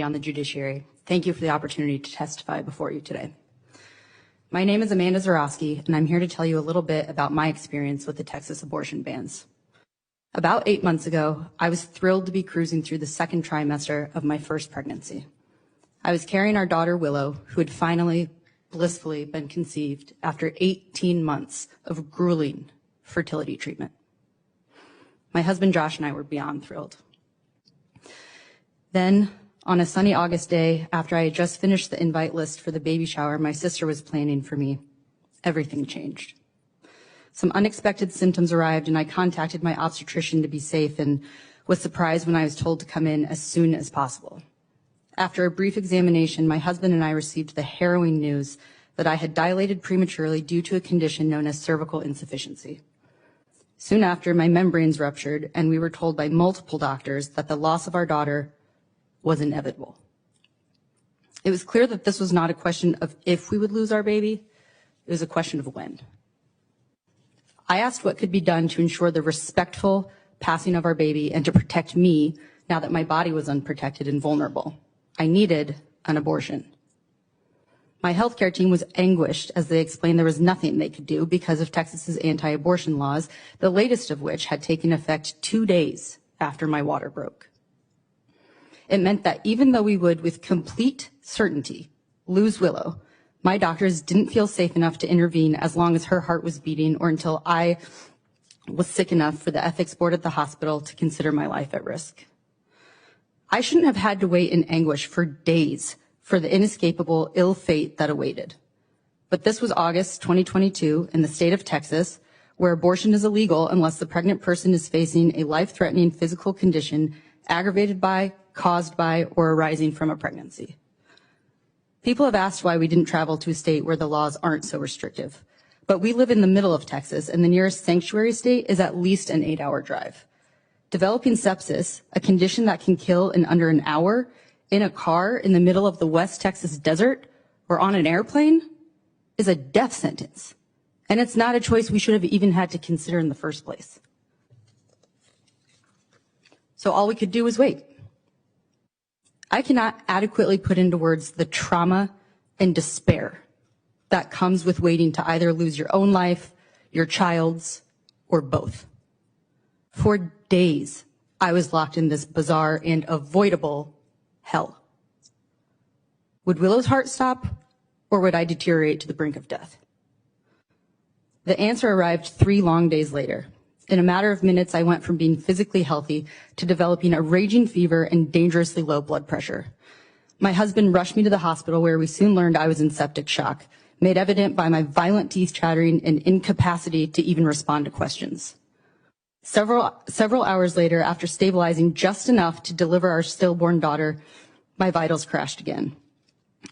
on the judiciary. Thank you for the opportunity to testify before you today. My name is Amanda Zarowski, and I'm here to tell you a little bit about my experience with the Texas abortion bans. About 8 months ago, I was thrilled to be cruising through the second trimester of my first pregnancy. I was carrying our daughter, Willow, who had finally, blissfully been conceived after 18 months of grueling fertility treatment. My husband, Josh, and I were beyond thrilled. Then, on a sunny August day, after I had just finished the invite list for the baby shower my sister was planning for me, everything changed. Some unexpected symptoms arrived, and I contacted my obstetrician to be safe and was surprised when I was told to come in as soon as possible. After a brief examination, my husband and I received the harrowing news that I had dilated prematurely due to a condition known as cervical insufficiency. Soon after, my membranes ruptured, and we were told by multiple doctors that the loss of our daughter was inevitable. It was clear that this was not a question of if we would lose our baby, it was a question of when. I asked what could be done to ensure the respectful passing of our baby and to protect me now that my body was unprotected and vulnerable. I needed an abortion. My healthcare team was anguished as they explained there was nothing they could do because of Texas's anti-abortion laws, the latest of which had taken effect 2 days after my water broke. It meant that even though we would, with complete certainty, lose Willow, my doctors didn't feel safe enough to intervene as long as her heart was beating or until I was sick enough for the ethics board at the hospital to consider my life at risk. I shouldn't have had to wait in anguish for days for the inescapable ill fate that awaited. But this was August 2022 in the state of Texas, where abortion is illegal unless the pregnant person is facing a life-threatening physical condition aggravated by, caused by, or arising from a pregnancy. People have asked why we didn't travel to a state where the laws aren't so restrictive. But we live in the middle of Texas, and the nearest sanctuary state is at least an 8-hour drive. Developing sepsis, a condition that can kill in under an hour, in a car in the middle of the West Texas desert or on an airplane, is a death sentence. And it's not a choice we should have even had to consider in the first place. So all we could do was wait. I cannot adequately put into words the trauma and despair that comes with waiting to either lose your own life, your child's, or both. For days, I was locked in this bizarre and avoidable hell. Would Willow's heart stop, or would I deteriorate to the brink of death? The answer arrived 3 long days later. In a matter of minutes, I went from being physically healthy to developing a raging fever and dangerously low blood pressure. My husband rushed me to the hospital, where we soon learned I was in septic shock, made evident by my violent teeth chattering and incapacity to even respond to questions. Several hours later, after stabilizing just enough to deliver our stillborn daughter, my vitals crashed again.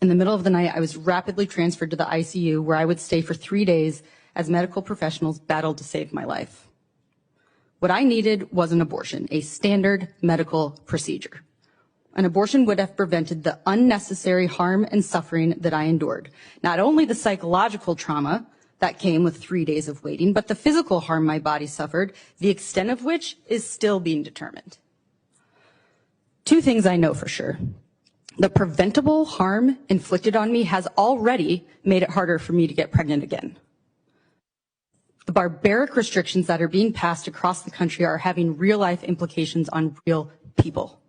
In the middle of the night, I was rapidly transferred to the ICU, where I would stay for 3 days as medical professionals battled to save my life. What I needed was an abortion, a standard medical procedure. An abortion would have prevented the unnecessary harm and suffering that I endured. Not only the psychological trauma that came with 3 days of waiting, but the physical harm my body suffered, the extent of which is still being determined. 2 things I know for sure. The preventable harm inflicted on me has already made it harder for me to get pregnant again. The barbaric restrictions that are being passed across the country are having real-life implications on real people.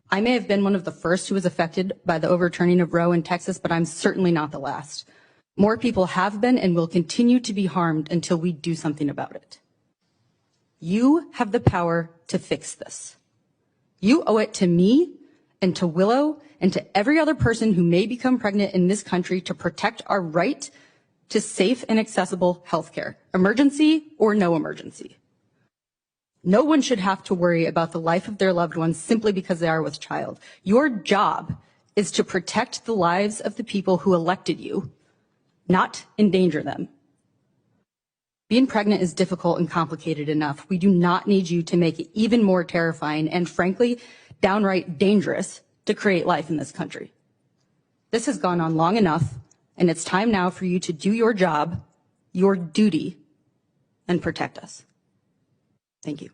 I may have been one of the first who was affected by the overturning of Roe in Texas, but I'm certainly not the last. More people have been and will continue to be harmed until we do something about it. You have the power to fix this. You owe it to me and to Willow and to every other person who may become pregnant in this country to protect our right to safe and accessible health care, emergency or no emergency. No one should have to worry about the life of their loved ones simply because they are with child. Your job is to protect the lives of the people who elected you, not endanger them. Being pregnant is difficult and complicated enough. We do not need you to make it even more terrifying and, frankly, downright dangerous to create life in this country. This has gone on long enough, and it's time now for you to do your job, your duty, and protect us. Thank you.